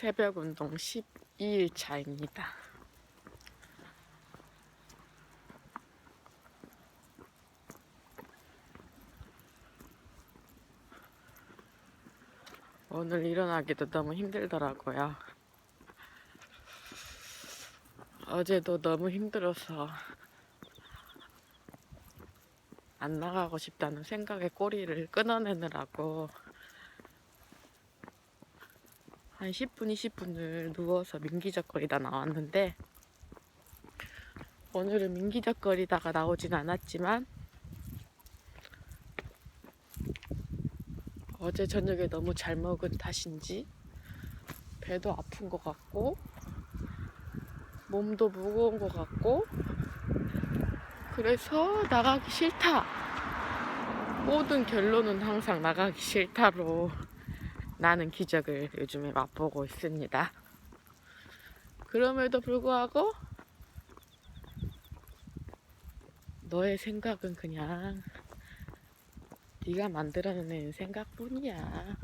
새벽 운동 12일 차입니다. 오늘 일어나기도 너무 힘들더라고요. 어제도 너무 힘들어서 안 나가고 싶다는 생각에 꼬리를 끊어내느라고 한 10분, 20분을 누워서 민기적거리다 나왔는데, 오늘은 민기적거리다가 나오진 않았지만 어제 저녁에 너무 잘 먹은 탓인지 배도 아픈 것 같고 몸도 무거운 것 같고, 그래서 나가기 싫다. 모든 결론은 항상 나가기 싫다로 나는 기적을 요즘에 맛보고 있습니다. 그럼에도 불구하고 너의 생각은 그냥 네가 만들어낸 생각뿐이야.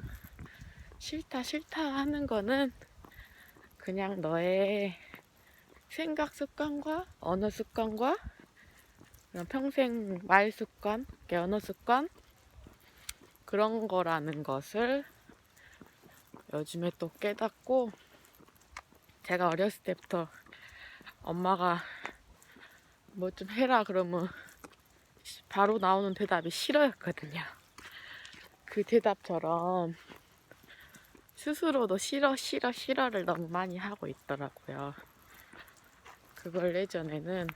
싫다 싫다 하는 거는 그냥 너의 생각 습관과 언어 습관과 평생 말 습관, 언어 습관, 그런 거라는 것을 요즘에 또 깨닫고, 제가 어렸을 때부터 엄마가 뭐 좀 해라 그러면 바로 나오는 대답이 싫어였거든요. 그 대답처럼 스스로도 싫어를 너무 많이 하고 있더라고요. 그걸 예전에는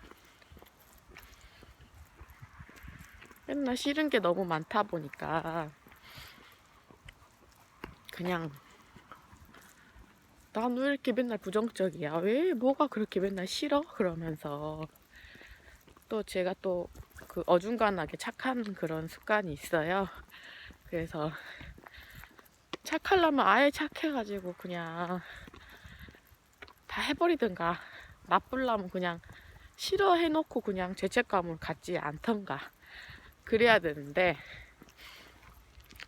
맨날 싫은 게 너무 많다 보니까 그냥 난 왜 이렇게 맨날 부정적이야? 왜 뭐가 그렇게 맨날 싫어? 그러면서 또 제가 또 그 어중간하게 착한 그런 습관이 있어요. 그래서 착하려면 아예 착해가지고 그냥 다 해버리든가, 나쁘려면 그냥 싫어해놓고 그냥 죄책감을 갖지 않던가 그래야 되는데,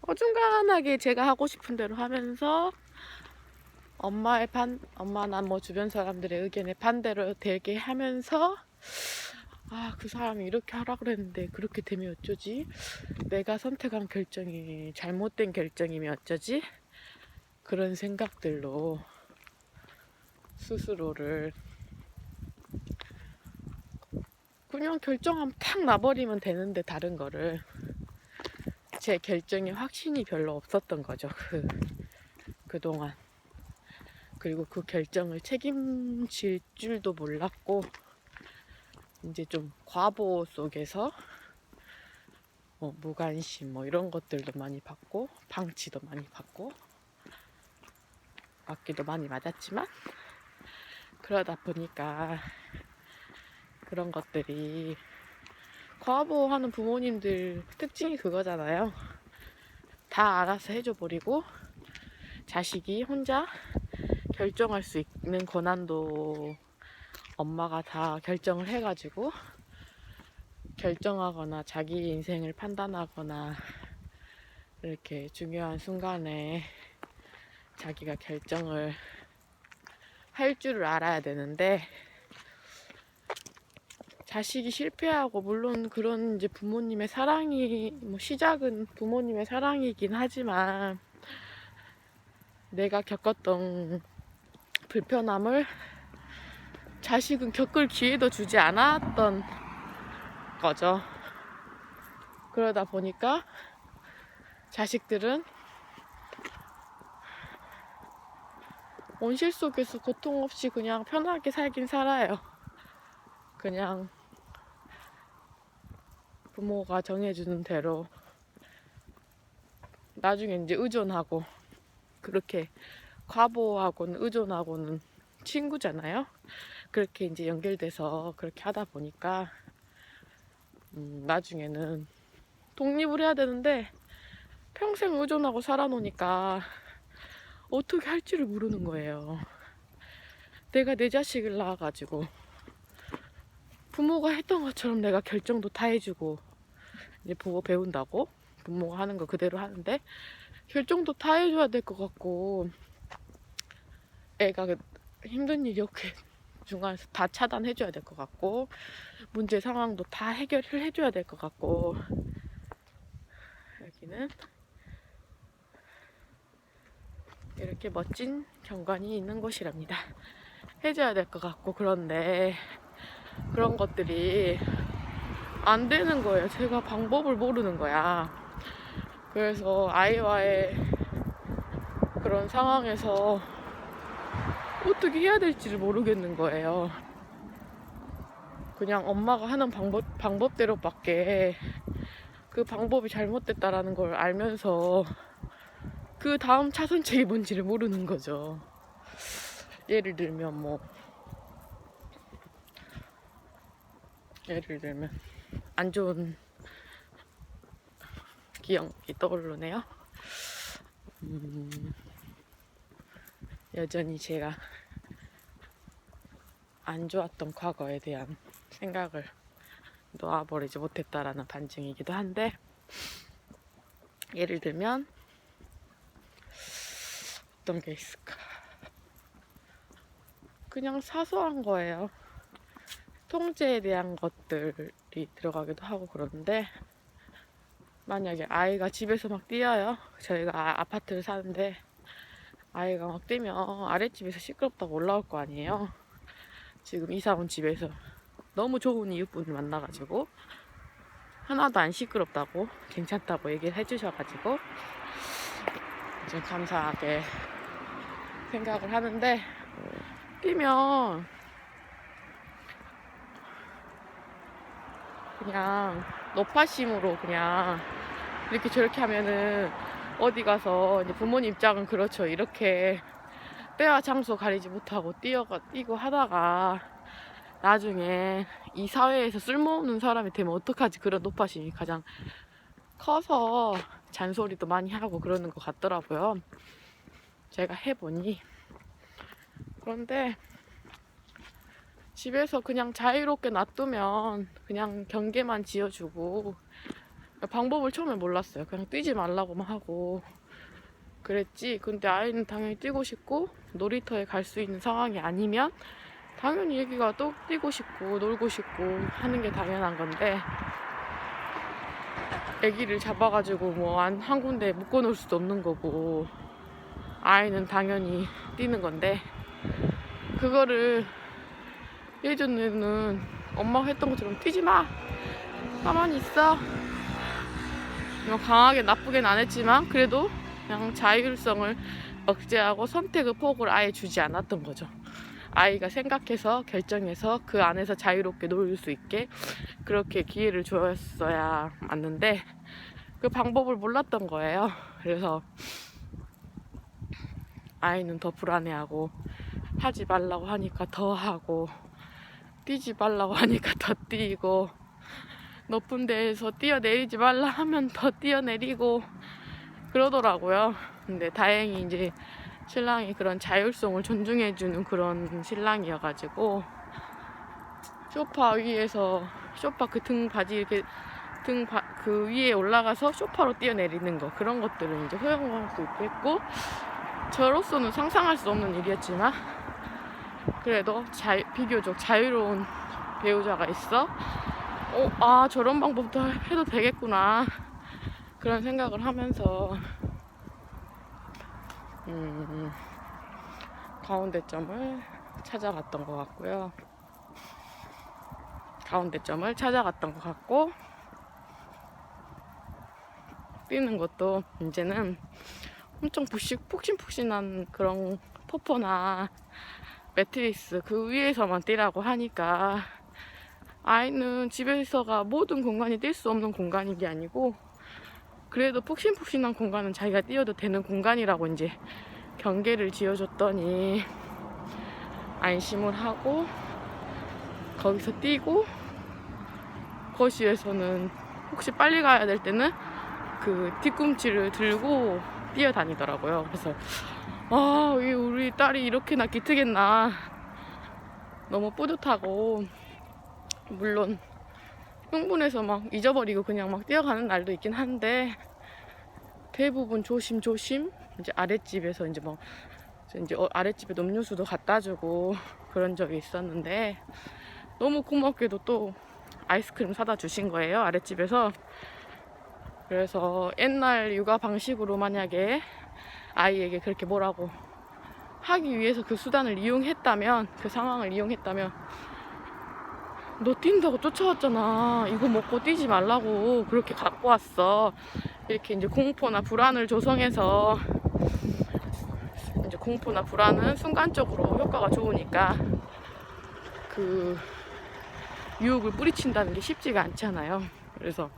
어중간하게 제가 하고 싶은 대로 하면서 엄마나 뭐 주변 사람들의 의견에 반대로 되게 하면서, 아, 그 사람이 이렇게 하라 그랬는데 그렇게 되면 어쩌지? 내가 선택한 결정이 잘못된 결정이면 어쩌지? 그런 생각들로 스스로를 그냥 결정하면 탁 놔버리면 되는데, 다른 거를 제 결정에 확신이 별로 없었던 거죠. 그동안. 그리고 그 결정을 책임질 줄도 몰랐고, 이제 좀 과보 속에서 무관심 이런 것들도 많이 받고, 방치도 많이 받고, 맞기도 많이 맞았지만, 그러다 보니까 그런 것들이, 과보하는 부모님들 특징이 그거잖아요. 다 알아서 해줘 버리고 자식이 혼자 결정할 수 있는 권한도 엄마가 다 결정을 해가지고 결정하거나 자기 인생을 판단하거나, 이렇게 중요한 순간에 자기가 결정을 할 줄을 알아야 되는데, 자식이 실패하고, 물론 그런 이제 부모님의 사랑이 시작은 부모님의 사랑이긴 하지만, 내가 겪었던 불편함을 자식은 겪을 기회도 주지 않았던 거죠. 그러다 보니까 자식들은 온실 속에서 고통 없이 그냥 편하게 살긴 살아요. 그냥 부모가 정해주는 대로. 나중에 이제 의존하고, 그렇게 과보하고는 의존하고는 친구잖아요. 그렇게 이제 연결돼서 그렇게 하다 보니까 나중에는 독립을 해야 되는데 평생 의존하고 살아놓으니까 어떻게 할지를 모르는 거예요. 내가 내 자식을 낳아가지고 부모가 했던 것처럼 내가 결정도 다 해주고, 이제 보고 배운다고 부모가 하는 거 그대로 하는데 결정도 다 해줘야 될 것 같고, 애가 힘든 일이 없게 중간에서 다 차단해줘야 될 것 같고, 문제 상황도 다 해결을 해줘야 될 것 같고, 여기는 이렇게 멋진 경관이 있는 곳이랍니다. 해줘야 될 것 같고, 그런데 그런 것들이 안 되는 거예요. 제가 방법을 모르는 거야. 그래서 아이와의 그런 상황에서 어떻게 해야 될지를 모르겠는 거예요. 그냥 엄마가 하는 방법대로밖에 그 방법이 잘못됐다라는 걸 알면서 그 다음 차선책이 뭔지를 모르는 거죠. 예를 들면 안 좋은 기억이 떠오르네요. 여전히 제가 안 좋았던 과거에 대한 생각을 놓아버리지 못했다라는 반증이기도 한데, 예를 들면 어떤 게 있을까? 그냥 사소한 거예요. 통제에 대한 것들이 들어가기도 하고 그러는데, 만약에 아이가 집에서 막 뛰어요. 저희가 아파트를 사는데 아이가 막 뛰면 아랫집에서 시끄럽다고 올라올 거 아니에요. 지금 이사 온 집에서 너무 좋은 이웃분을 만나가지고 하나도 안 시끄럽다고, 괜찮다고 얘기를 해주셔가지고 좀 감사하게 생각을 하는데, 뛰면 그냥 노파심으로 그냥 이렇게 저렇게 하면은 어디 가서 이제 부모님 입장은 그렇죠. 이렇게 때와 장소 가리지 못하고 뛰고 하다가 나중에 이 사회에서 쓸모없는 사람이 되면 어떡하지, 그런 노파심이 가장 커서 잔소리도 많이 하고 그러는 것 같더라고요. 제가 해보니. 그런데 집에서 그냥 자유롭게 놔두면 그냥 경계만 지어주고, 방법을 처음에 몰랐어요. 그냥 뛰지 말라고만 하고 그랬지. 근데 아이는 당연히 뛰고 싶고 놀이터에 갈 수 있는 상황이 아니면 당연히 얘기가 또 뛰고 싶고 놀고 싶고 하는 게 당연한 건데, 애기를 잡아가지고 한 군데 묶어놓을 수도 없는 거고, 아이는 당연히 뛰는 건데, 그거를 예전에는 엄마가 했던 것처럼 뛰지 마, 가만히 있어, 강하게 나쁘게는 안 했지만 그래도 그냥 자율성을 억제하고 선택의 폭을 아예 주지 않았던 거죠. 아이가 생각해서 결정해서 그 안에서 자유롭게 놀 수 있게 그렇게 기회를 줬어야 맞는데, 그 방법을 몰랐던 거예요. 그래서 아이는 더 불안해하고, 하지 말라고 하니까 더 하고, 뛰지 말라고 하니까 더 뛰고, 높은 데에서 뛰어내리지 말라 하면 더 뛰어내리고 그러더라고요. 근데 다행히 이제 신랑이 그런 자율성을 존중해주는 그런 신랑이어가지고, 소파 위에서 소파 그 등 바지 이렇게 그 위에 올라가서 소파로 뛰어내리는 거, 그런 것들은 이제 허용할 수 있겠고, 저로서는 상상할 수 없는 일이었지만 그래도 비교적 자유로운 배우자가 있어 저런 방법도 해도 되겠구나, 그런 생각을 하면서 가운데점을 찾아갔던 것 같고요. 뛰는 것도 이제는 엄청 푹신푹신한 그런 포포나 매트리스 그 위에서만 뛰라고 하니까, 아이는 집에서가 모든 공간이 뛸 수 없는 공간인 게 아니고, 그래도 푹신푹신한 공간은 자기가 뛰어도 되는 공간이라고 이제 경계를 지어줬더니 안심을 하고 거기서 뛰고, 거실에서는 혹시 빨리 가야 될 때는 그 뒤꿈치를 들고 뛰어다니더라고요. 그래서 우리 딸이 이렇게나 기특했나, 너무 뿌듯하고, 물론 흥분해서 막 잊어버리고 그냥 막 뛰어가는 날도 있긴 한데, 대부분 조심조심 이제 아랫집에서 이제 그래서 이제 아랫집에 음료수도 갖다 주고 그런 적이 있었는데 너무 고맙게도 또 아이스크림 사다 주신 거예요, 아랫집에서. 그래서 옛날 육아 방식으로 만약에 아이에게 그렇게 뭐라고 하기 위해서 그 수단을 이용했다면, 그 상황을 이용했다면, 너 뛴다고 쫓아왔잖아, 이거 먹고 뛰지 말라고 그렇게 갖고 왔어, 이렇게 이제 공포나 불안을 조성해서, 이제 공포나 불안은 순간적으로 효과가 좋으니까 그 유혹을 뿌리친다는 게 쉽지가 않잖아요. 그래서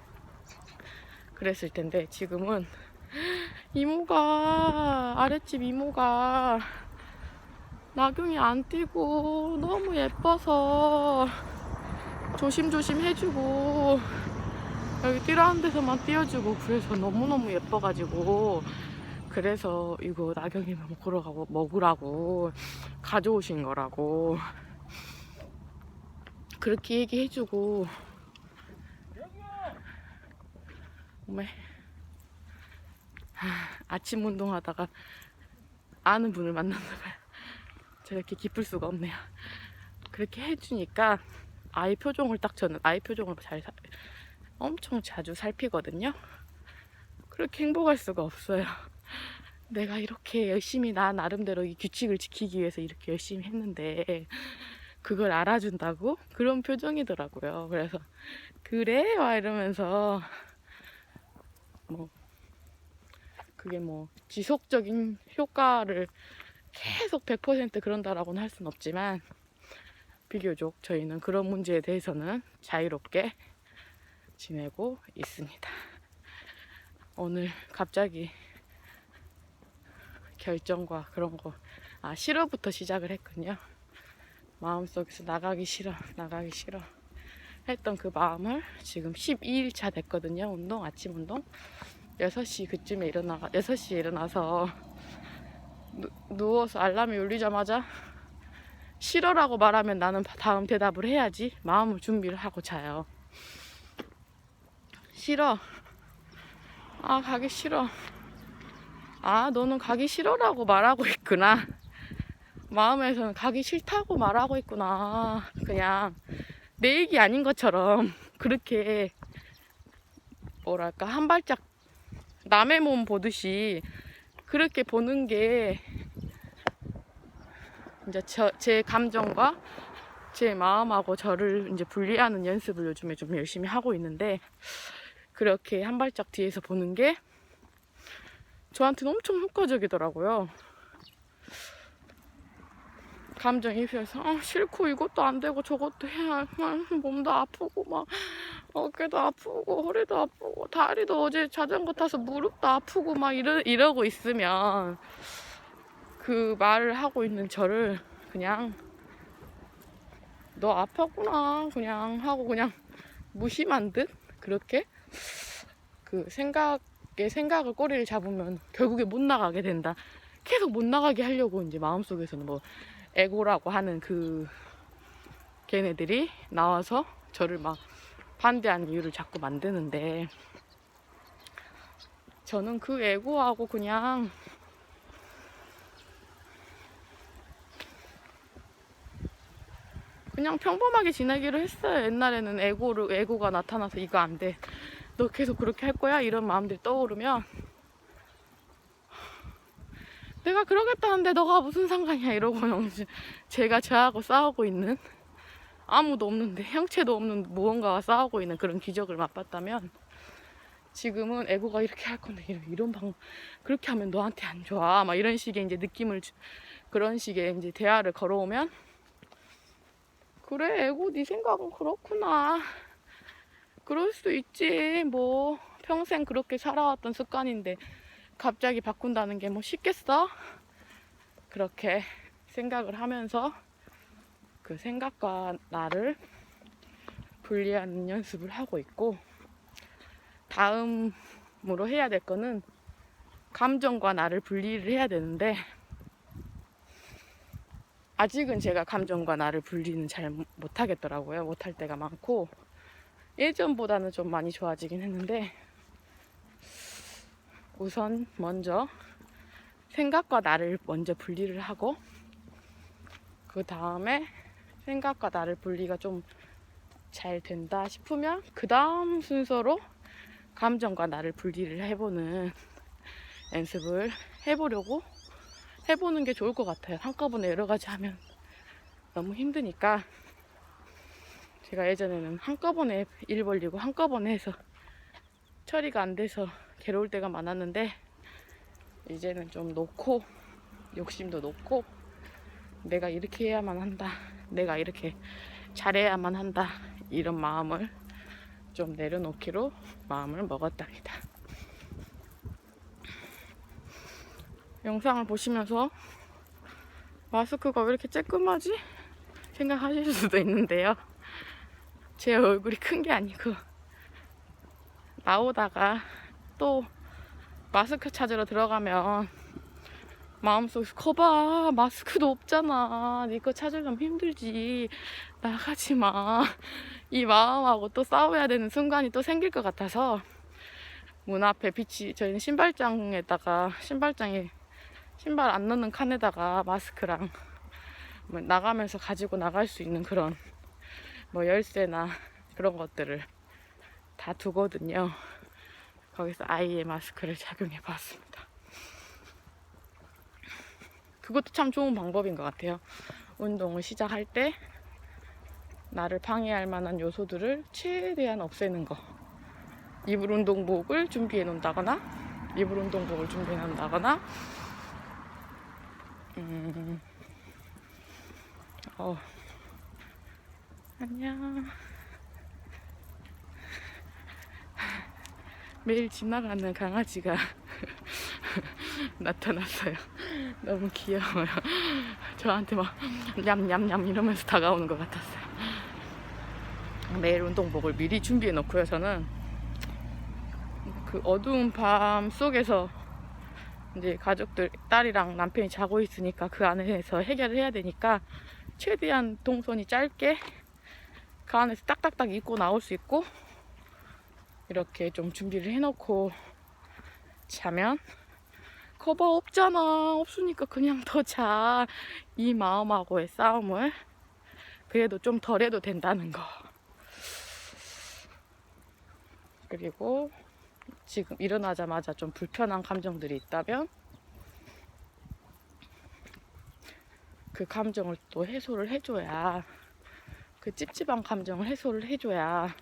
그랬을 텐데, 지금은 이모가, 아랫집 이모가 나경이 안 뛰고 너무 예뻐서 조심조심 해주고 여기 뛰라는 데서만 띄워주고, 그래서 너무너무 예뻐가지고, 그래서 이거 나경이 먹으라고 가져오신 거라고 그렇게 얘기해주고. 오메, 아침 운동하다가 아는 분을 만났나봐요. 제가 이렇게 기쁠 수가 없네요. 그렇게 해주니까 아이 표정을 딱, 저는 아이 표정을 엄청 자주 살피거든요. 그렇게 행복할 수가 없어요. 내가 이렇게 열심히, 나 나름대로 이 규칙을 지키기 위해서 이렇게 열심히 했는데 그걸 알아준다고? 그런 표정이더라고요. 그래서 그래? 와 이러면서, 뭐 그게 뭐 지속적인 효과를 계속 100% 그런다라고는 할 순 없지만, 비교적 저희는 그런 문제에 대해서는 자유롭게 지내고 있습니다. 오늘 갑자기 결정과 그런 거, 싫어부터 시작을 했군요. 마음속에서 나가기 싫어 했던 그 마음을 지금 12일차 됐거든요. 아침 운동 6시 그쯤에 6시에 일어나서 누워서 알람이 울리자마자 싫어라고 말하면 나는 다음 대답을 해야지 마음을 준비를 하고 자요. 싫어. 가기 싫어. 너는 가기 싫어라고 말하고 있구나. 마음에서는 가기 싫다고 말하고 있구나. 그냥 내 얘기 아닌 것처럼 그렇게, 뭐랄까, 한 발짝 남의 몸 보듯이 그렇게 보는 게 이제 제 감정과 제 마음하고 저를 이제 분리하는 연습을 요즘에 좀 열심히 하고 있는데, 그렇게 한 발짝 뒤에서 보는 게 저한테는 엄청 효과적이더라고요. 감정이입해서 싫고 이것도 안 되고 저것도 해야 몸도 아프고 막 어깨도 아프고 허리도 아프고 다리도, 어제 자전거 타서 무릎도 아프고 막 이러고 있으면 그 말을 하고 있는 저를 그냥 너 아팠구나 그냥 하고 그냥 무심한 듯, 그렇게 그 생각을 꼬리를 잡으면 결국에 못 나가게 된다. 계속 못 나가게 하려고 이제 마음속에서는 뭐 에고라고 하는 그 걔네들이 나와서 저를 막 반대하는 이유를 자꾸 만드는데, 저는 그 에고하고 그냥 평범하게 지내기로 했어요. 옛날에는 에고가 나타나서 이거 안 돼, 너 계속 그렇게 할 거야, 이런 마음들이 떠오르면 내가 그러겠다는데 너가 무슨 상관이야 이러고 제가 저하고 싸우고 있는, 아무도 없는데 형체도 없는 무언가와 싸우고 있는 그런 기적을 맛봤다면, 지금은 에고가 이렇게 할 건데 이런 방법, 그렇게 하면 너한테 안 좋아 막 이런 식의 이제 그런 식의 이제 대화를 걸어오면, 그래 에고 네 생각은 그렇구나, 그럴 수 있지, 뭐 평생 그렇게 살아왔던 습관인데 갑자기 바꾼다는 게 뭐 쉽겠어? 그렇게 생각을 하면서 그 생각과 나를 분리하는 연습을 하고 있고, 다음으로 해야 될 거는 감정과 나를 분리를 해야 되는데, 아직은 제가 감정과 나를 분리는 잘 못하겠더라고요. 못할 때가 많고, 예전보다는 좀 많이 좋아지긴 했는데, 우선 먼저 생각과 나를 먼저 분리를 하고, 그 다음에 생각과 나를 분리가 좀 잘 된다 싶으면 그 다음 순서로 감정과 나를 분리를 해보는 연습을 해보는 게 좋을 것 같아요. 한꺼번에 여러 가지 하면 너무 힘드니까. 제가 예전에는 한꺼번에 일 벌리고 한꺼번에 해서 처리가 안 돼서 괴로울 때가 많았는데, 이제는 좀 놓고, 욕심도 놓고, 내가 이렇게 해야만 한다, 내가 이렇게 잘해야만 한다, 이런 마음을 좀 내려놓기로 마음을 먹었답니다. 영상을 보시면서 마스크가 왜 이렇게 쬐끔하지? 생각하실 수도 있는데요. 제 얼굴이 큰 게 아니고, 나오다가 또 마스크 찾으러 들어가면 마음속에서 거봐, 마스크도 없잖아, 네 거 찾으려면 힘들지, 나가지 마, 이 마음하고 또 싸워야 되는 순간이 또 생길 것 같아서, 문 앞에 저희는 신발 안 넣는 칸에다가 마스크랑 나가면서 가지고 나갈 수 있는 그런 열쇠나 그런 것들을 다 두거든요. 거기서 아이의 마스크를 착용해 봤습니다. 그것도 참 좋은 방법인 것 같아요. 운동을 시작할 때 나를 방해할 만한 요소들을 최대한 없애는 거. 이불 운동복을 준비해 놓는다거나, 안녕. 매일 지나가는 강아지가 나타났어요. 너무 귀여워요. 저한테 막 냠냠냠 이러면서 다가오는 것 같았어요. 매일 운동복을 미리 준비해 놓고요. 저는 그 어두운 밤 속에서 이제 가족들, 딸이랑 남편이 자고 있으니까 그 안에서 해결을 해야 되니까 최대한 동선이 짧게 그 안에서 딱딱딱 입고 나올 수 있고, 이렇게 좀 준비를 해놓고 자면 거봐, 없잖아, 없으니까 그냥 더 자, 이 마음하고의 싸움을 그래도 좀 덜 해도 된다는 거. 그리고 지금 일어나자마자 좀 불편한 감정들이 있다면 그 감정을 또 해소를 해줘야, 그 찝찝한 감정을 해소를 해줘야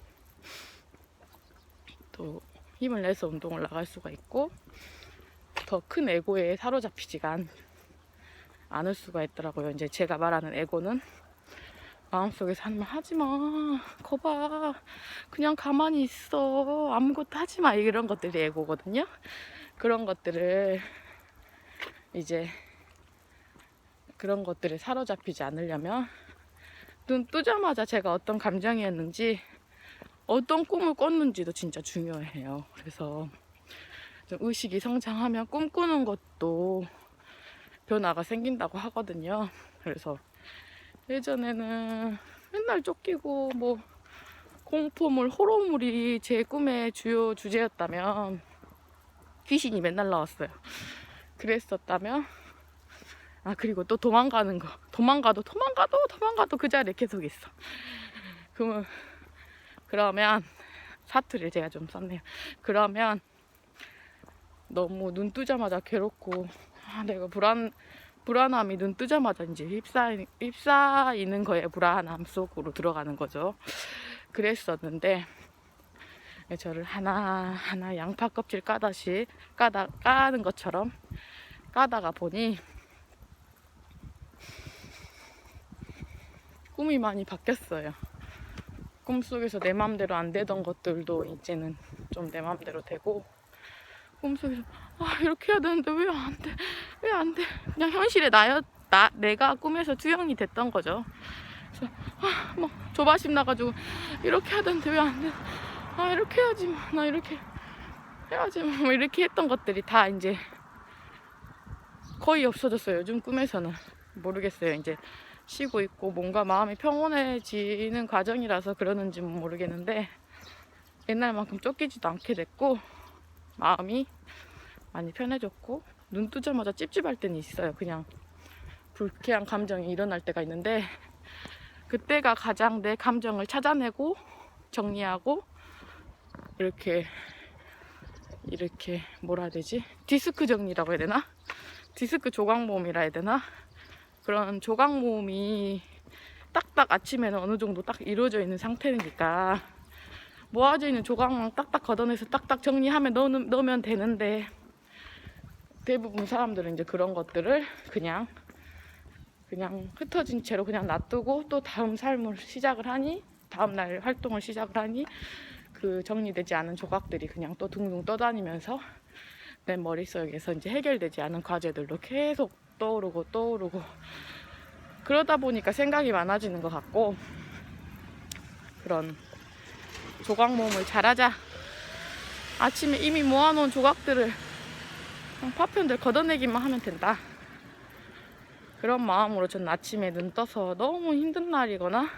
또 힘을 내서 운동을 나갈 수가 있고, 더 큰 에고에 사로잡히지가 않을 수가 있더라고요. 이제 제가 말하는 에고는 마음속에서 하는 말 하지마, 거봐, 그냥 가만히 있어, 아무것도 하지마, 이런 것들이 에고거든요. 그런 것들을 이제 그런 것들에 사로잡히지 않으려면 눈 뜨자마자 제가 어떤 감정이었는지, 어떤 꿈을 꿨는지도 진짜 중요해요. 그래서 좀 의식이 성장하면 꿈꾸는 것도 변화가 생긴다고 하거든요. 그래서 예전에는 맨날 쫓기고 공포물, 호러물이 제 꿈의 주요 주제였다면, 귀신이 맨날 나왔어요. 그랬었다면, 그리고 또 도망가는 거, 도망가도 그 자리에 계속 있어. 그러면 사투리를 제가 좀 썼네요. 그러면 너무 눈 뜨자마자 괴롭고, 내가 불안함이 눈 뜨자마자 이제 휩싸이는 거에 불안함 속으로 들어가는 거죠. 그랬었는데, 저를 하나하나 양파 껍질 까는 것처럼 까다가 보니 꿈이 많이 바뀌었어요. 꿈속에서 내 맘대로 안 되던 것들도 이제는 좀 내 맘대로 되고, 꿈속에서 이렇게 해야 되는데 왜 안 돼, 그냥 현실에 내가 꿈에서 투영이 됐던 거죠. 그래서 조바심 나가지고 이렇게 해야 되는데 왜 안 돼, 이렇게 해야지, 나 이렇게 해야지, 이렇게 했던 것들이 다 이제 거의 없어졌어요. 요즘 꿈에서는. 모르겠어요. 이제 쉬고 있고 뭔가 마음이 평온해지는 과정이라서 그러는지 모르겠는데, 옛날만큼 쫓기지도 않게 됐고 마음이 많이 편해졌고 눈 뜨자마자 찝찝할 때는 있어요. 그냥 불쾌한 감정이 일어날 때가 있는데 그때가 가장 내 감정을 찾아내고 정리하고 이렇게 뭐라 해야 되지? 디스크 정리라고 해야 되나? 디스크 조각 모음이라 해야 되나? 그런 조각 모음이 딱딱 아침에는 어느 정도 딱 이루어져 있는 상태니까 모아져 있는 조각만 딱딱 걷어내서 딱딱 정리하면 넣으면 되는데 대부분 사람들은 이제 그런 것들을 그냥 흩어진 채로 그냥 놔두고 또 다음 삶을 시작을 하니 다음날 활동을 시작을 하니 그 정리되지 않은 조각들이 그냥 또 둥둥 떠다니면서 내 머릿속에서 이제 해결되지 않은 과제들도 계속 떠오르고 그러다 보니까 생각이 많아지는 것 같고 그런 조각 모음을 잘하자. 아침에 이미 모아놓은 조각들을 파편들 걷어내기만 하면 된다. 그런 마음으로 저는 아침에 눈 떠서 너무 힘든 날이거나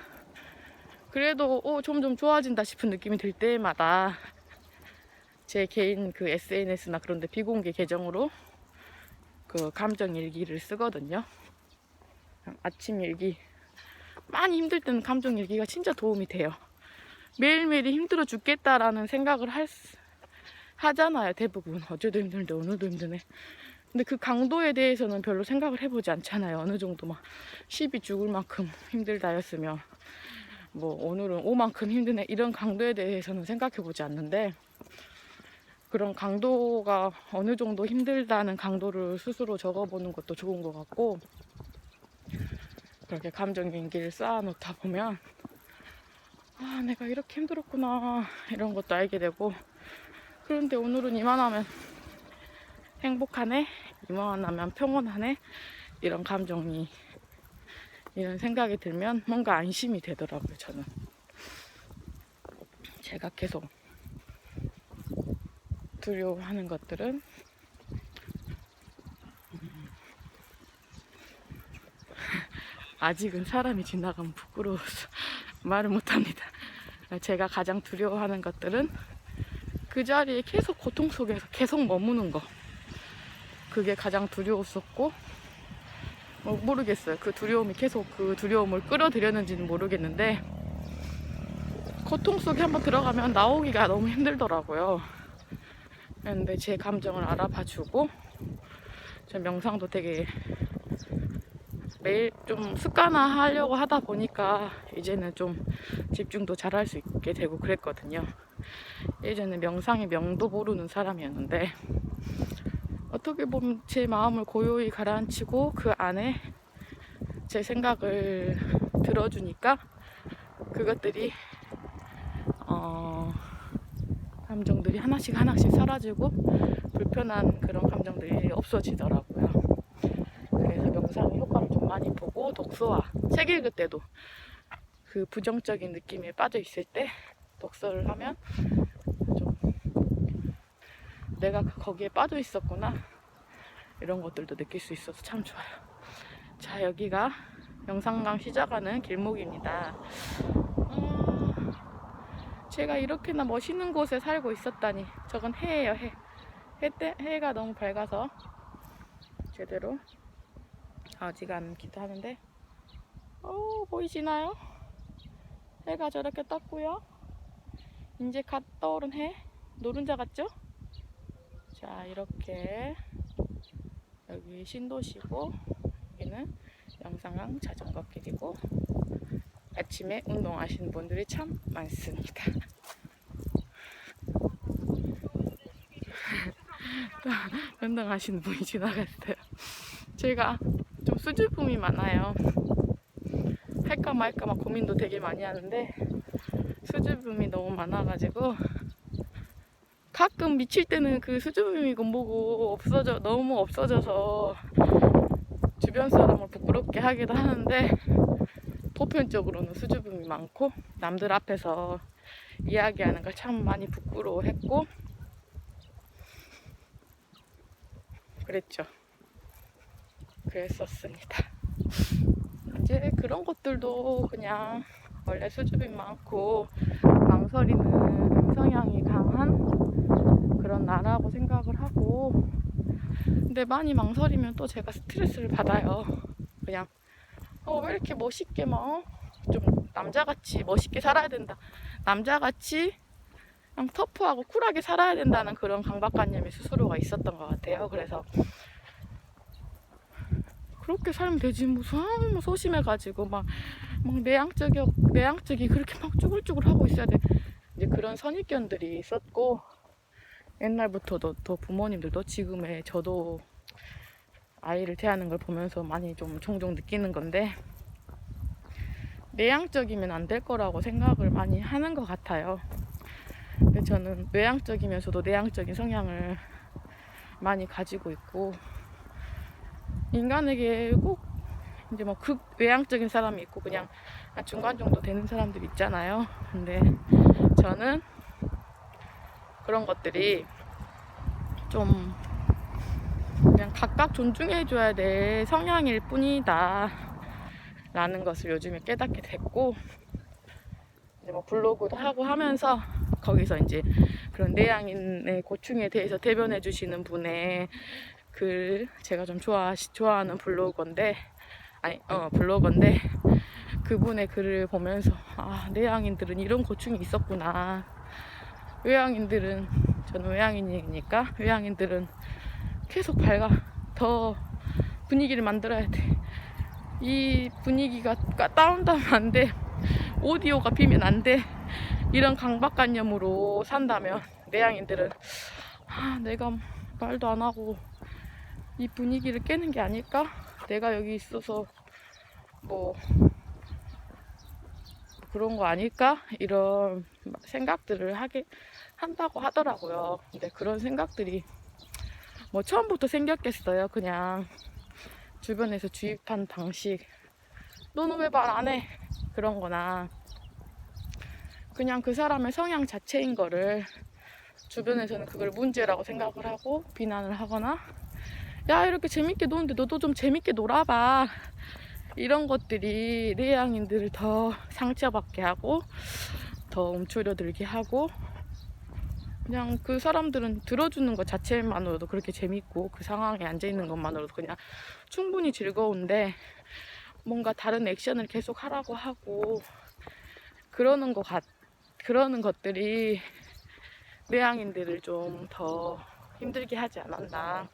그래도 점점 좋아진다 싶은 느낌이 들 때마다 제 개인 그 SNS나 그런데 비공개 계정으로 그 감정 일기를 쓰거든요. 아침 일기. 많이 힘들 때는 감정 일기가 진짜 도움이 돼요. 매일매일이 힘들어 죽겠다라는 생각을 하잖아요. 대부분. 어제도 힘들는데 오늘도 힘드네. 근데 그 강도에 대해서는 별로 생각을 해보지 않잖아요. 어느 정도 막 10이 죽을 만큼 힘들다였으면 뭐 오늘은 5만큼 힘드네 이런 강도에 대해서는 생각해보지 않는데 그런 강도가 어느 정도 힘들다는 강도를 스스로 적어보는 것도 좋은 것 같고 그렇게 감정 일기를 쌓아놓다 보면 내가 이렇게 힘들었구나 이런 것도 알게 되고 그런데 오늘은 이만하면 행복하네 이만하면 평온하네 이런 감정이 이런 생각이 들면 뭔가 안심이 되더라고요. 저는 제가 계속 두려워하는 것들은 아직은 사람이 지나가면 부끄러워서 말을 못합니다. 제가 가장 두려워하는 것들은 그 자리에 계속 고통 속에서 계속 머무는 거 그게 가장 두려웠었고 모르겠어요. 그 두려움이 계속 그 두려움을 끌어들였는지는 모르겠는데 고통 속에 한번 들어가면 나오기가 너무 힘들더라고요. 근데 제 감정을 알아봐주고 저 명상도 되게 매일 좀 습관화하려고 하다 보니까 이제는 좀 집중도 잘할 수 있게 되고 그랬거든요. 예전에 명상의 명도 모르는 사람이었는데 어떻게 보면 제 마음을 고요히 가라앉히고 그 안에 제 생각을 들어주니까 그것들이 감정들이 하나씩 사라지고 불편한 그런 감정들이 없어지더라고요. 그래서 명상의 효과를 좀 많이 보고 독서와 책 읽을 때도 그 부정적인 느낌에 빠져 있을 때 독서를 하면 좀 내가 거기에 빠져 있었구나 이런 것들도 느낄 수 있어서 참 좋아요. 자, 여기가 명상강 시작하는 길목입니다. 제가 이렇게나 멋있는 곳에 살고 있었다니. 저건 해예요, 해. 해가 너무 밝아서 제대로 나오지가 않기도 하는데 보이시나요? 해가 저렇게 떴고요. 이제 갓 떠오른 해 노른자 같죠? 자, 이렇게 여기 신도시고 여기는 영상강 자전거길이고 아침에 운동하시는 분들이 참 많습니다. 운동하시는 분이 지나갔어요. 제가 좀 수줍음이 많아요. 할까 말까 막 고민도 되게 많이 하는데 수줍음이 너무 많아가지고 가끔 미칠 때는 그 수줍음이 뭐고 너무 없어져서 주변 사람을 부끄럽게 하기도 하는데 보편적으로는 수줍음이 많고 남들 앞에서 이야기하는 걸 참 많이 부끄러워했고 그랬었습니다. 이제 그런 것들도 그냥 원래 수줍이 많고 망설이는 성향이 강한 그런 나라고 생각을 하고 근데 많이 망설이면 또 제가 스트레스를 받아요. 그냥 왜 이렇게 멋있게 막 좀 남자같이 멋있게 살아야 된다, 남자같이 그냥 터프하고 쿨하게 살아야 된다는 그런 강박관념이 스스로가 있었던 것 같아요. 그래서 그렇게 살면 되지 무슨 뭐 소심해가지고 막 내향적이 그렇게 막 쭈글쭈글 하고 있어야 돼. 이제 그런 선입견들이 있었고, 옛날부터도 또 부모님들도 지금의 저도 아이를 대하는 걸 보면서 많이 좀 종종 느끼는 건데, 내향적이면 안 될 거라고 생각을 많이 하는 것 같아요. 근데 저는 외향적이면서도 내향적인 성향을 많이 가지고 있고, 인간에게 꼭 이제 뭐 극 외향적인 사람이 있고 그냥 중간 정도 되는 사람들이 있잖아요. 근데 저는 그런 것들이 좀 그냥 각각 존중해줘야 될 성향일 뿐이다 라는 것을 요즘에 깨닫게 됐고, 이제 뭐 블로그도 하고 하면서 거기서 이제 그런 내향인의 고충에 대해서 대변해 주시는 분의 글, 제가 좀 좋아하는 블로거인데 그분의 글을 보면서 내향인들은 이런 고충이 있었구나. 저는 외향인이니까 외향인들은 계속 더 분위기를 만들어야 돼. 이 분위기가 다운되면 안 돼. 오디오가 비면 안 돼. 이런 강박관념으로 산다면 내향인들은 내가 말도 안 하고 이 분위기를 깨는 게 아닐까? 내가 여기 있어서 뭐 그런 거 아닐까? 이런 생각들을 한다고 하더라고요. 근데 그런 생각들이 뭐 처음부터 생겼겠어요. 그냥 주변에서 주입한 방식, 너는 왜 말 안 해? 그런 거나 그냥 그 사람의 성향 자체인 거를 주변에서는 그걸 문제라고 생각을 하고 비난을 하거나, 야 이렇게 재밌게 노는데 너도 좀 재밌게 놀아봐, 이런 것들이 내향인들을 더 상처받게 하고 더 움츠려들게 하고, 그냥 그 사람들은 들어주는 것 자체만으로도 그렇게 재밌고 그 상황에 앉아있는 것만으로도 그냥 충분히 즐거운데, 뭔가 다른 액션을 계속 하라고 하고 그러는 것들이 내향인들을 좀 더 힘들게 하지 않았나.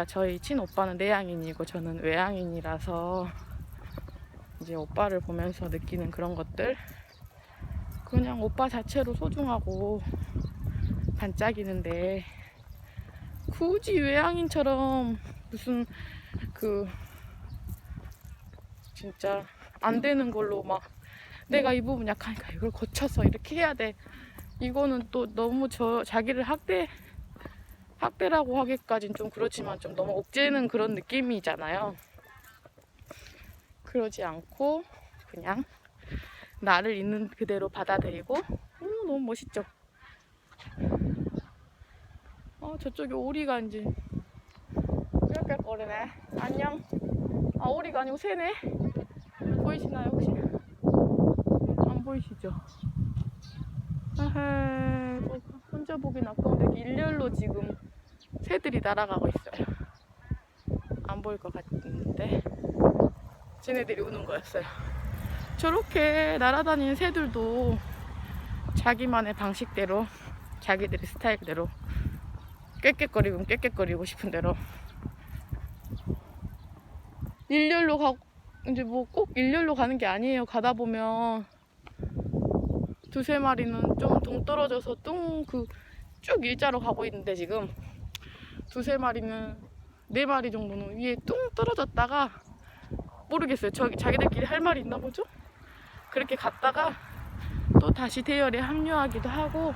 저희 친오빠는 내향인이고 저는 외향인이라서 이제 오빠를 보면서 느끼는 그런 것들, 그냥 오빠 자체로 소중하고 반짝이는데 굳이 외향인처럼 무슨 진짜 안 되는 걸로 막 내가 이 부분 약하니까 이걸 고쳐서 이렇게 해야 돼, 이거는 또 너무 자기를 학대라고 하기까진 좀 그렇지만 좀 너무 옥죄는 그런 느낌이잖아요. 그러지 않고 그냥 나를 있는 그대로 받아들이고, 너무 멋있죠. 저쪽에 오리가 이제 꽥꽥거리네. 안녕. 오리가 아니고 새네. 보이시나요 혹시? 안 보이시죠? 혼자 보긴 아까운데 일렬로 지금 새들이 날아가고 있어요. 안 보일 것 같은데 쟤네들이 우는 거였어요. 저렇게 날아다니는 새들도 자기만의 방식대로, 자기들의 스타일대로 꽥꽥거리고 싶은 대로 일렬로 가고, 이제 뭐 꼭 일렬로 가는 게 아니에요. 가다 보면 두세 마리는 좀 동떨어져서 쭉 일자로 가고 있는데, 지금 두세 마리는, 네 마리 정도는 위에 뚱 떨어졌다가, 모르겠어요. 자기들끼리 할 말이 있나 보죠? 그렇게 갔다가 또 다시 대열에 합류하기도 하고,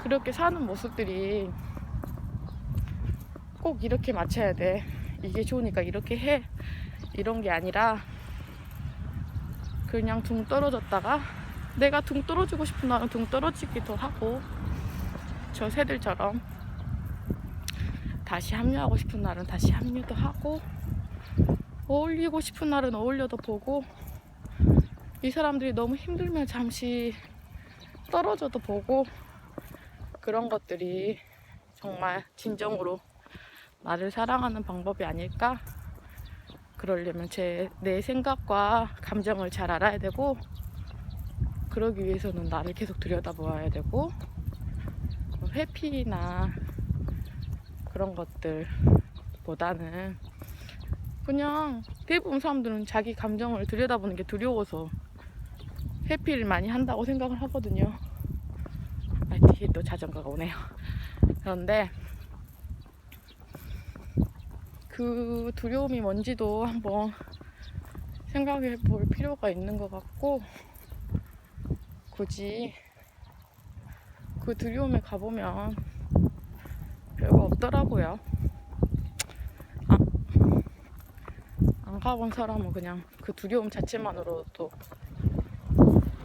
그렇게 사는 모습들이 꼭 이렇게 맞춰야 돼, 이게 좋으니까 이렇게 해, 이런 게 아니라 그냥 둥 떨어졌다가 내가 둥 떨어지고 싶은 날은 둥 떨어지기도 하고, 저 새들처럼 다시 합류하고 싶은 날은 다시 합류도 하고, 어울리고 싶은 날은 어울려도 보고, 이 사람들이 너무 힘들면 잠시 떨어져도 보고, 그런 것들이 정말 진정으로 나를 사랑하는 방법이 아닐까? 그러려면 내 생각과 감정을 잘 알아야 되고, 그러기 위해서는 나를 계속 들여다보아야 되고, 회피나 그런 것들보다는 그냥 대부분 사람들은 자기 감정을 들여다보는 게 두려워서 회피를 많이 한다고 생각을 하거든요. 뒤에 또 자전거가 오네요. 그런데 그 두려움이 뭔지도 한번 생각해 볼 필요가 있는 것 같고, 굳이 그 두려움에 가보면 별거 없더라고요. 안 가본 사람은 그냥 그 두려움 자체만으로도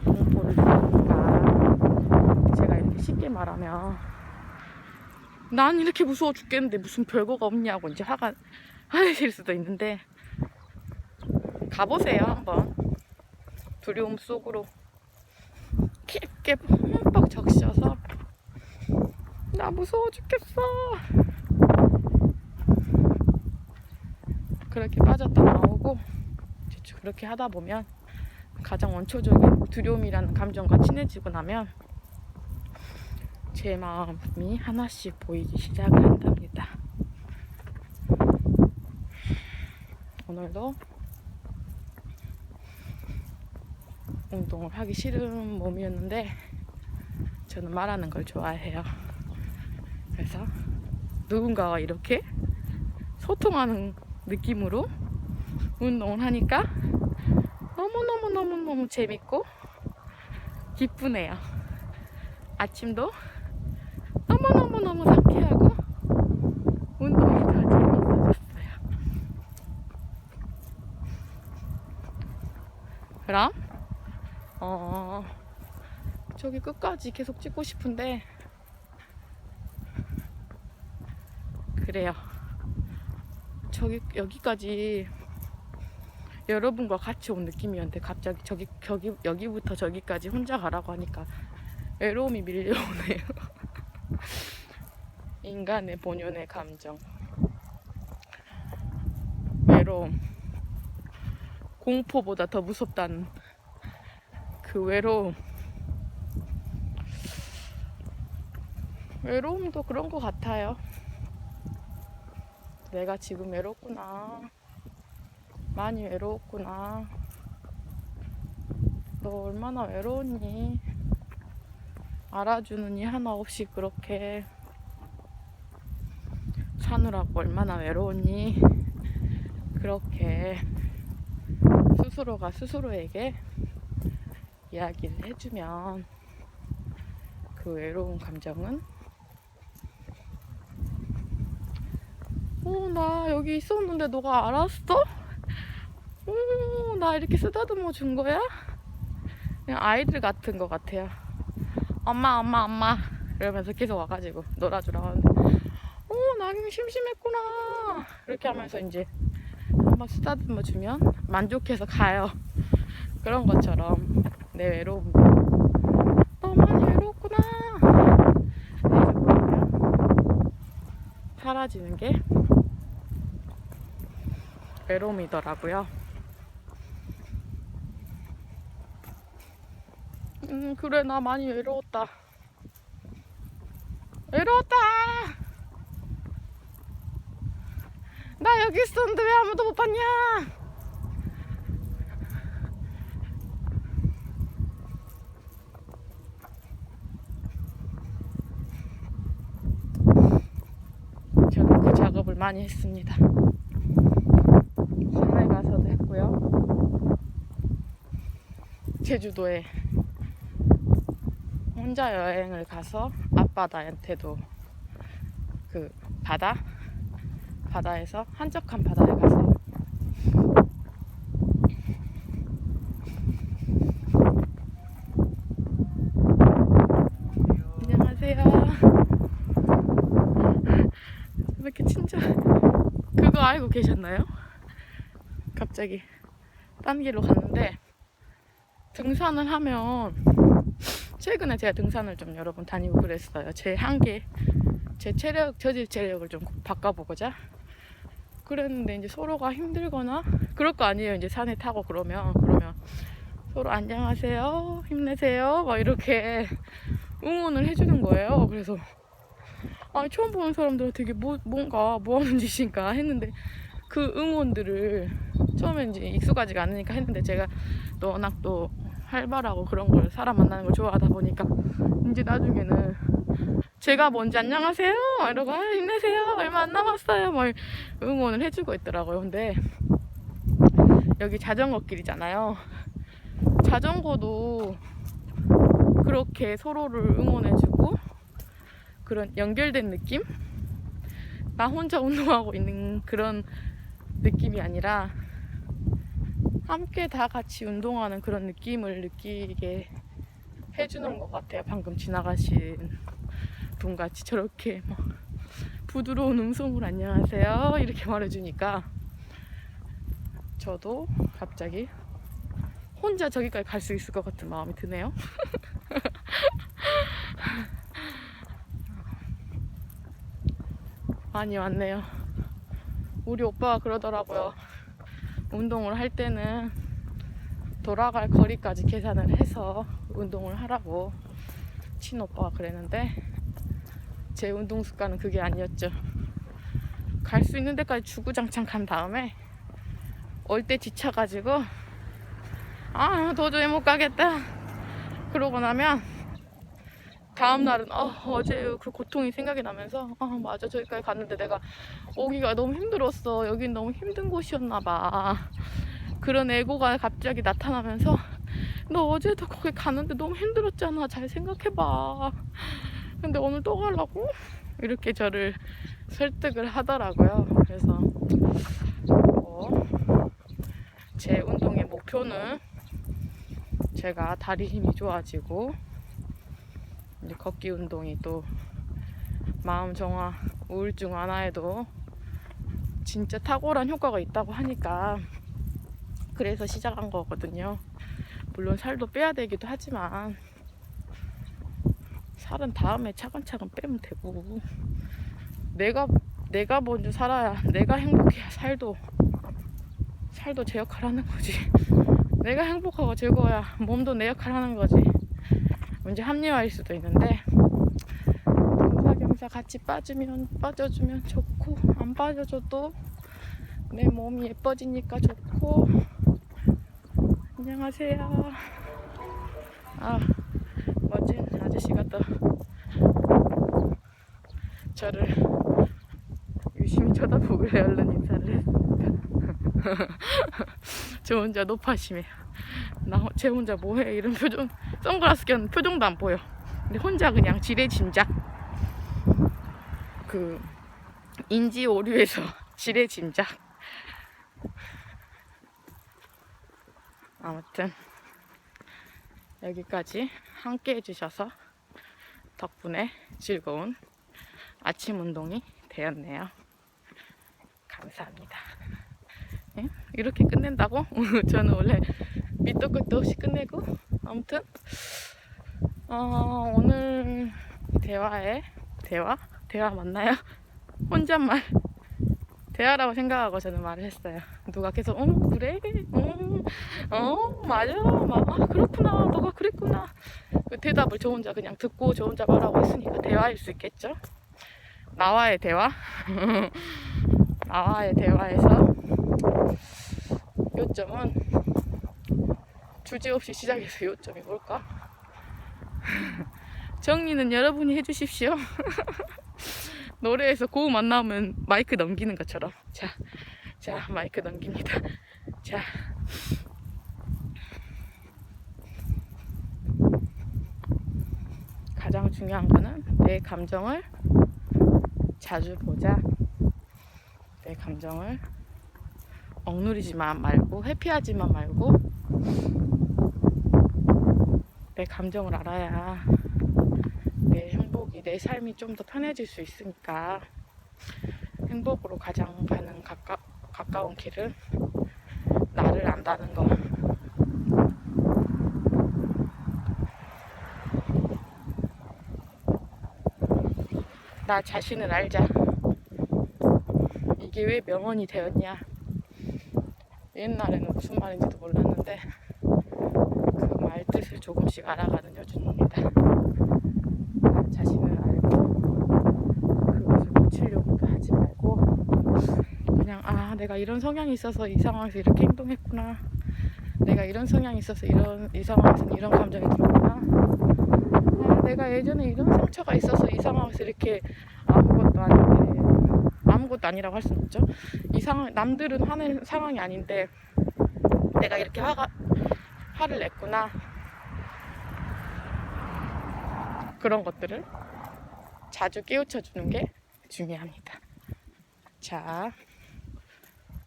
공포를 느끼니까, 제가 이렇게 쉽게 말하면 난 이렇게 무서워 죽겠는데 무슨 별거가 없냐고 이제 화가 나실 수도 있는데, 가보세요. 한번 두려움 속으로 깊게 흠뻑 적셔서 나 무서워 죽겠어 그렇게 빠졌다 나오고, 그렇게 하다 보면 가장 원초적인 두려움이라는 감정과 친해지고 나면 제 마음이 하나씩 보이기 시작을 한답니다. 오늘도 운동을 하기 싫은 몸이었는데 저는 말하는 걸 좋아해요. 그래서 누군가와 이렇게 소통하는 느낌으로 운동을 하니까 너무너무 재밌고 기쁘네요. 아침도 너무너무 상쾌하고 운동이 더 재밌어졌어요. 그럼 저기 끝까지 계속 찍고 싶은데, 그래요. 여기까지 여러분과 같이 온 느낌이었는데 갑자기 여기부터 저기까지 혼자 가라고 하니까 외로움이 밀려오네요. 인간의 본연의 감정, 외로움, 공포보다 더 무섭다는 그 외로움도 그런 것 같아요. 내가 지금 외롭구나, 많이 외로웠구나, 너 얼마나 외로웠니, 알아주는 이 하나 없이 그렇게 사느라고 얼마나 외로웠니, 그렇게 스스로가 스스로에게 이야기를 해주면 그 외로운 감정은 나 여기 있었는데 너가 알았어? 나 이렇게 쓰다듬어 준 거야? 그냥 아이들 같은 것 같아요. 엄마 이러면서 계속 와가지고 놀아주라고 하는데, 나는 심심했구나 이렇게 하면서 이제 한번 쓰다듬어 주면 만족해서 가요. 그런 것처럼 내 외로움도 너 많이 외롭구나 해주고 사라지는 게 외로움이더라고요. 그래, 나 많이 외로웠다. 나 여기 있었는데 왜 아무도 못 봤냐? 저는 그 작업을 많이 했습니다. 산에 가서도 했고요. 제주도에 혼자 여행을 가서 앞바다한테도 그 바다에서 한적한 바다에 가서 안녕하세요. 왜 이렇게 친절, 그거 알고 계셨나요? 갑자기 딴 길로 갔는데, 등산을 하면, 최근에 제가 등산을 좀 여러 번 다니고 그랬어요. 제 한계 제 저질 체력을 좀 바꿔보고자 그랬는데, 이제 서로가 힘들거나 그럴 거 아니에요. 이제 산에 타고 그러면 서로 안녕하세요, 힘내세요 막 이렇게 응원을 해주는 거예요. 그래서 처음 보는 사람들은 되게 뭔가 뭐 하는 짓인가 했는데, 그 응원들을 처음엔 이제 익숙하지가 않으니까 했는데, 제가 또 워낙 또 활발하고 그런 걸, 사람 만나는 걸 좋아하다 보니까 이제 나중에는 제가 먼저 안녕하세요 이러고 힘내세요 얼마 안 남았어요 막 응원을 해주고 있더라고요. 근데 여기 자전거 길이잖아요. 자전거도 그렇게 서로를 응원해주고 그런 연결된 느낌? 나 혼자 운동하고 있는 그런 느낌이 아니라 함께 다 같이 운동하는 그런 느낌을 느끼게 해주는 것 같아요. 방금 지나가신 분같이 저렇게 막 부드러운 음성으로 안녕하세요 이렇게 말해주니까 저도 갑자기 혼자 저기까지 갈 수 있을 것 같은 마음이 드네요. 많이 왔네요. 우리 오빠가 그러더라고요. 운동을 할 때는 돌아갈 거리까지 계산을 해서 운동을 하라고 친오빠가 그랬는데, 제 운동 습관은 그게 아니었죠. 갈 수 있는 데까지 주구장창 간 다음에 올 때 지쳐가지고 도저히 못 가겠다 그러고 나면 다음날은 어제 그 고통이 생각이 나면서 맞아, 저기까지 갔는데 내가 오기가 너무 힘들었어, 여긴 너무 힘든 곳이었나 봐, 그런 애고가 갑자기 나타나면서 너 어제도 거기 갔는데 너무 힘들었잖아, 잘 생각해봐, 근데 오늘 또 가려고? 이렇게 저를 설득을 하더라고요. 그래서 제 운동의 목표는 제가 다리 힘이 좋아지고 이제 걷기 운동이 또 마음 정화, 우울증 완화에도 진짜 탁월한 효과가 있다고 하니까 그래서 시작한 거거든요. 물론 살도 빼야 되기도 하지만 살은 다음에 차근차근 빼면 되고, 내가 먼저 살아야, 내가 행복해야 살도 제 역할 하는 거지. 내가 행복하고 즐거워야 몸도 내 역할 하는 거지. 문제 합리화일 수도 있는데, 겸사겸사 같이 빠져주면 좋고, 안 빠져줘도 내 몸이 예뻐지니까 좋고. 안녕하세요. 멋진 아저씨가 또 저를 유심히 쳐다보길래 얼른 인사를 했습니다. 저 혼자 높아심해요. 쟤 혼자 뭐해 이런 표정, 선글라스 꼈는 표정도 안 보여. 근데 혼자 그냥 지레짐작, 그 인지 오류에서 지레짐작. 아무튼 여기까지 함께 해주셔서 덕분에 즐거운 아침 운동이 되었네요. 감사합니다. 네? 이렇게 끝낸다고? 저는 원래 밑도 끝도 없이 끝내고. 아무튼 오늘 대화 맞나요? 혼잣말 대화라고 생각하고 저는 말을 했어요. 누가 계속 그래? 맞아, 그렇구나, 너가 그랬구나, 그 대답을 저 혼자 그냥 듣고 저 혼자 말하고 있으니까 대화일 수 있겠죠? 나와의 대화. 나와의 대화에서 요점은 주제없이 시작해서 요점이 뭘까? 정리는 여러분이 해주십시오. 노래에서 고음 안 나오면 마이크 넘기는 것처럼. 자, 마이크 넘깁니다. 자, 가장 중요한 거는 내 감정을 자주 보자. 내 감정을 억누르지만 말고, 회피하지만 말고, 내 감정을 알아야 내 행복이, 내 삶이 좀 더 편해질 수 있으니까, 행복으로 가장 가까운 길은 나를 안다는 거. 나 자신을 알자. 이게 왜 명언이 되었냐. 옛날에는 무슨 말인지도 몰랐는데 그 말 뜻을 조금씩 알아가는 여준입니다. 나 자신을 알고 그것을 고치려고도 하지 말고 그냥 내가 이런 성향이 있어서 이 상황에서 이렇게 행동했구나. 내가 이런 성향이 있어서 이 상황에서는 이런 감정이 들었구나. 내가 예전에 이런 상처가 있어서 이 상황에서 이렇게 아무것도 아니라고 할 수는 없죠. 이 상황, 남들은 화낼 상황이 아닌데 내가 이렇게 화를 냈구나. 그런 것들을 자주 깨우쳐 주는 게 중요합니다. 자,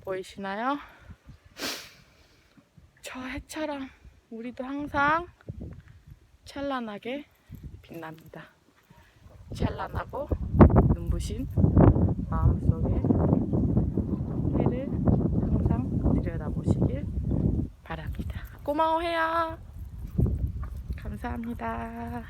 보이시나요? 저 해처럼 우리도 항상 찬란하게 빛납니다. 찬란하고 눈부신 마음속에 해를 항상 들여다보시길 바랍니다. 고마워 해야. 감사합니다.